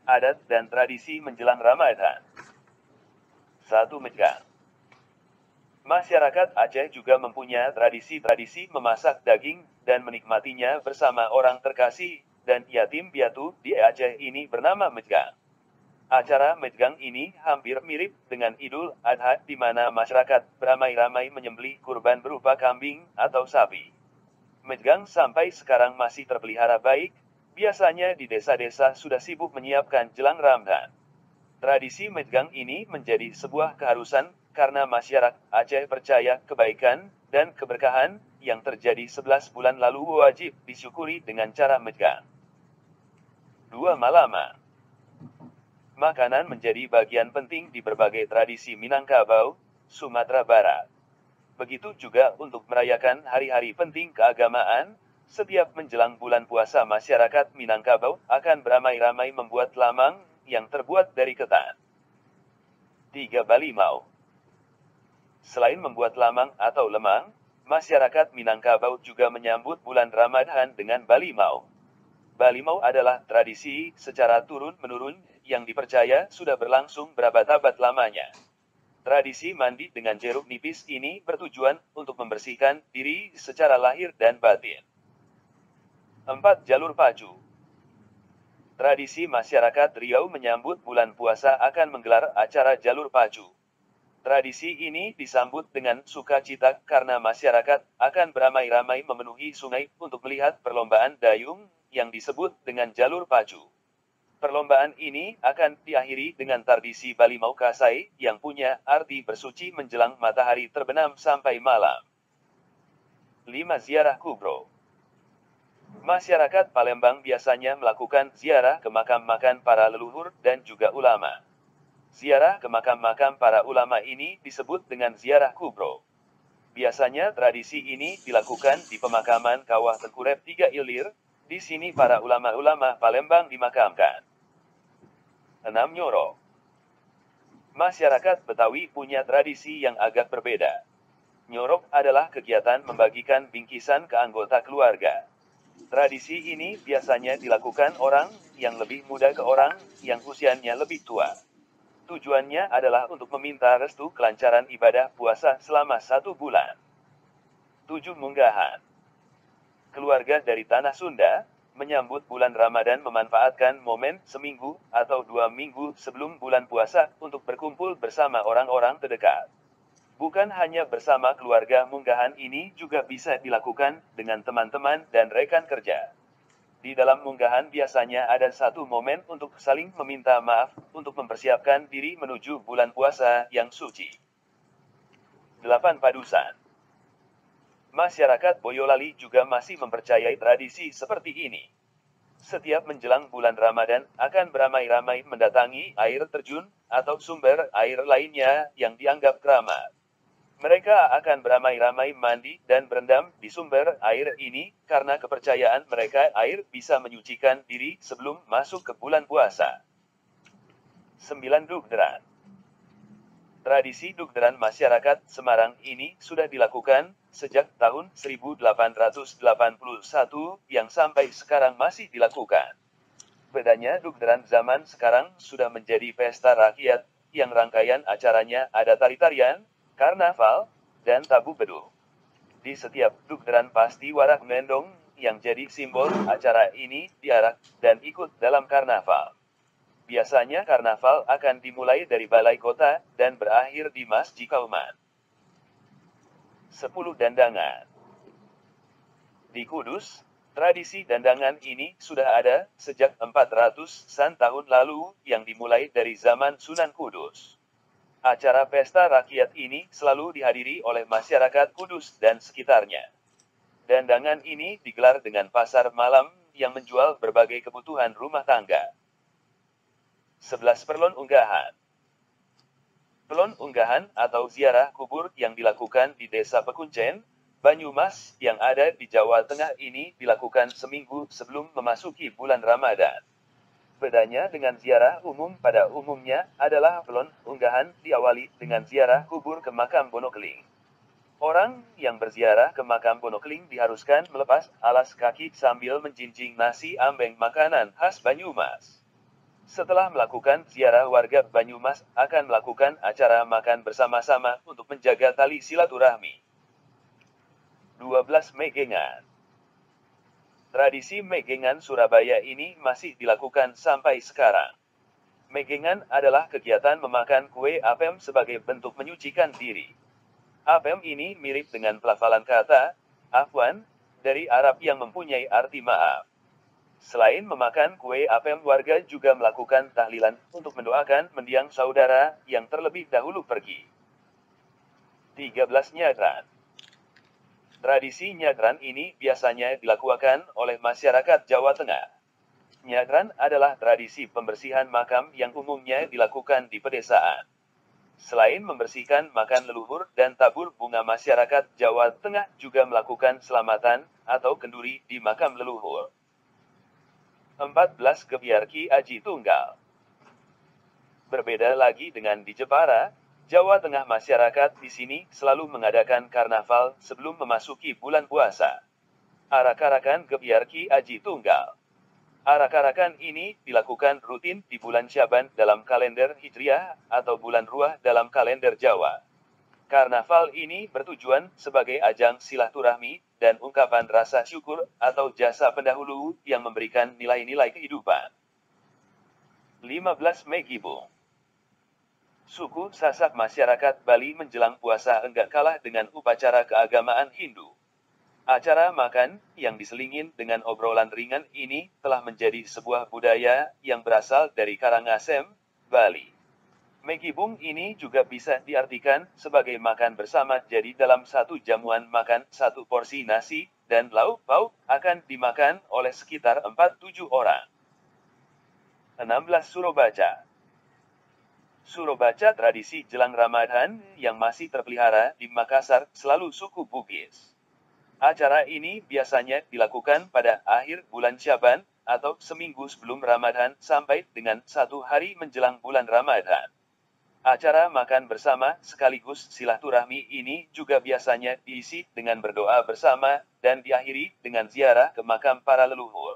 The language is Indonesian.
adat dan tradisi menjelang Ramadan. 1. Mejgang. Masyarakat Aceh juga mempunyai tradisi-tradisi memasak daging dan menikmatinya bersama orang terkasih dan yatim piatu di Aceh ini bernama Mejgang. Acara Mejgang ini hampir mirip dengan Idul Adha di mana masyarakat beramai-ramai menyembelih kurban berupa kambing atau sapi. Mejgang sampai sekarang masih terpelihara baik, biasanya di desa-desa sudah sibuk menyiapkan jelang Ramadan. Tradisi Mejgang ini menjadi sebuah keharusan karena masyarakat Aceh percaya kebaikan dan keberkahan yang terjadi 11 bulan lalu wajib disyukuri dengan cara Mejgang. 2. Malama. Makanan menjadi bagian penting di berbagai tradisi Minangkabau, Sumatera Barat. Begitu juga untuk merayakan hari-hari penting keagamaan, setiap menjelang bulan puasa masyarakat Minangkabau akan beramai-ramai membuat lamang yang terbuat dari ketan. 3. Balimau. Selain membuat lamang atau lemang, masyarakat Minangkabau juga menyambut bulan Ramadan dengan balimau. Balimau adalah tradisi secara turun-menurun yang dipercaya sudah berlangsung berabad-abad lamanya. Tradisi mandi dengan jeruk nipis ini bertujuan untuk membersihkan diri secara lahir dan batin. 4. Jalur pacu. Tradisi masyarakat Riau menyambut bulan puasa akan menggelar acara jalur pacu. Tradisi ini disambut dengan sukacita karena masyarakat akan beramai-ramai memenuhi sungai untuk melihat perlombaan dayung yang disebut dengan jalur pacu. Perlombaan ini akan diakhiri dengan tradisi Balimau Kasai yang punya arti bersuci menjelang matahari terbenam sampai malam. 5. Ziarah kubro. Masyarakat Palembang biasanya melakukan ziarah ke makam-makam para leluhur dan juga ulama. Ziarah ke makam-makam para ulama ini disebut dengan ziarah kubro. Biasanya tradisi ini dilakukan di pemakaman Kawah Tengkurep 3 Ilir. Di sini para ulama-ulama Palembang dimakamkan. 6. Nyoro. Masyarakat Betawi punya tradisi yang agak berbeda. Nyorok adalah kegiatan membagikan bingkisan ke anggota keluarga. Tradisi ini biasanya dilakukan orang yang lebih muda ke orang yang usianya lebih tua. Tujuannya adalah untuk meminta restu kelancaran ibadah puasa selama 1 bulan. 7. Munggahan. Keluarga dari tanah Sunda menyambut bulan Ramadan memanfaatkan momen seminggu atau 2 minggu sebelum bulan puasa untuk berkumpul bersama orang-orang terdekat. Bukan hanya bersama keluarga, munggahan ini juga bisa dilakukan dengan teman-teman dan rekan kerja. Di dalam munggahan biasanya ada satu momen untuk saling meminta maaf untuk mempersiapkan diri menuju bulan puasa yang suci. 8. Padusan. Masyarakat Boyolali juga masih mempercayai tradisi seperti ini. Setiap menjelang bulan Ramadan akan beramai-ramai mendatangi air terjun atau sumber air lainnya yang dianggap keramat. Mereka akan beramai-ramai mandi dan berendam di sumber air ini karena kepercayaan mereka air bisa menyucikan diri sebelum masuk ke bulan puasa. 9. Dugderan. Tradisi dugderan masyarakat Semarang ini sudah dilakukan sejak tahun 1881 yang sampai sekarang masih dilakukan. Bedanya dugderan zaman sekarang sudah menjadi pesta rakyat yang rangkaian acaranya ada tari-tarian, karnaval, dan tabu beduk. Di setiap dugderan pasti warak mendong yang jadi simbol acara ini diarak dan ikut dalam karnaval. Biasanya karnaval akan dimulai dari balai kota dan berakhir di Masjid Kauman. 10. Dandangan. Di Kudus, tradisi dandangan ini sudah ada sejak 400-an tahun lalu yang dimulai dari zaman Sunan Kudus. Acara pesta rakyat ini selalu dihadiri oleh masyarakat Kudus dan sekitarnya. Dandangan ini digelar dengan pasar malam yang menjual berbagai kebutuhan rumah tangga. 11. Pelon unggahan. Pelon unggahan atau ziarah kubur yang dilakukan di Desa Pekuncen, Banyumas yang ada di Jawa Tengah ini dilakukan seminggu sebelum memasuki bulan Ramadan. Bedanya dengan ziarah umum pada umumnya adalah pelon unggahan diawali dengan ziarah kubur ke makam Bonokeling. Orang yang berziarah ke makam Bonokeling diharuskan melepas alas kaki sambil menjinjing nasi ambeng makanan khas Banyumas. Setelah melakukan ziarah, warga Banyumas akan melakukan acara makan bersama-sama untuk menjaga tali silaturahmi. 12 Megengan. Tradisi Megengan Surabaya ini masih dilakukan sampai sekarang. Megengan adalah kegiatan memakan kue apem sebagai bentuk menyucikan diri. Apem ini mirip dengan pelafalan kata afwan dari Arab yang mempunyai arti maaf. Selain memakan kue apem, warga juga melakukan tahlilan untuk mendoakan mendiang saudara yang terlebih dahulu pergi. 13 Nyadran. Tradisi nyadran ini biasanya dilakukan oleh masyarakat Jawa Tengah. Nyadran adalah tradisi pembersihan makam yang umumnya dilakukan di pedesaan. Selain membersihkan makam leluhur dan tabur bunga, masyarakat Jawa Tengah juga melakukan selamatan atau kenduri di makam leluhur. 14 Gebyar Ki Aji Tunggal. Berbeda lagi dengan di Jepara, Jawa Tengah, masyarakat di sini selalu mengadakan karnaval sebelum memasuki bulan puasa. Arak-arakan Gebyar Ki Aji Tunggal. Arak-arakan ini dilakukan rutin di bulan Syaban dalam kalender Hijriah atau bulan Ruah dalam kalender Jawa. Karnaval ini bertujuan sebagai ajang silaturahmi dan ungkapan rasa syukur atau jasa pendahulu yang memberikan nilai-nilai kehidupan. 15 Megibung. Suku Sasak masyarakat Bali menjelang puasa enggak kalah dengan upacara keagamaan Hindu. Acara makan yang diselingin dengan obrolan ringan ini telah menjadi sebuah budaya yang berasal dari Karangasem, Bali. Megibung ini juga bisa diartikan sebagai makan bersama, jadi dalam satu jamuan makan, satu porsi nasi dan lauk pauk akan dimakan oleh sekitar 4-7 orang. 16 Surobaca. Surobaca tradisi jelang Ramadan yang masih terpelihara di Makassar, selalu suku Bugis. Acara ini biasanya dilakukan pada akhir bulan Syaban atau seminggu sebelum Ramadan sampai dengan 1 hari menjelang bulan Ramadan. Acara makan bersama sekaligus silaturahmi ini juga biasanya diisi dengan berdoa bersama dan diakhiri dengan ziarah ke makam para leluhur.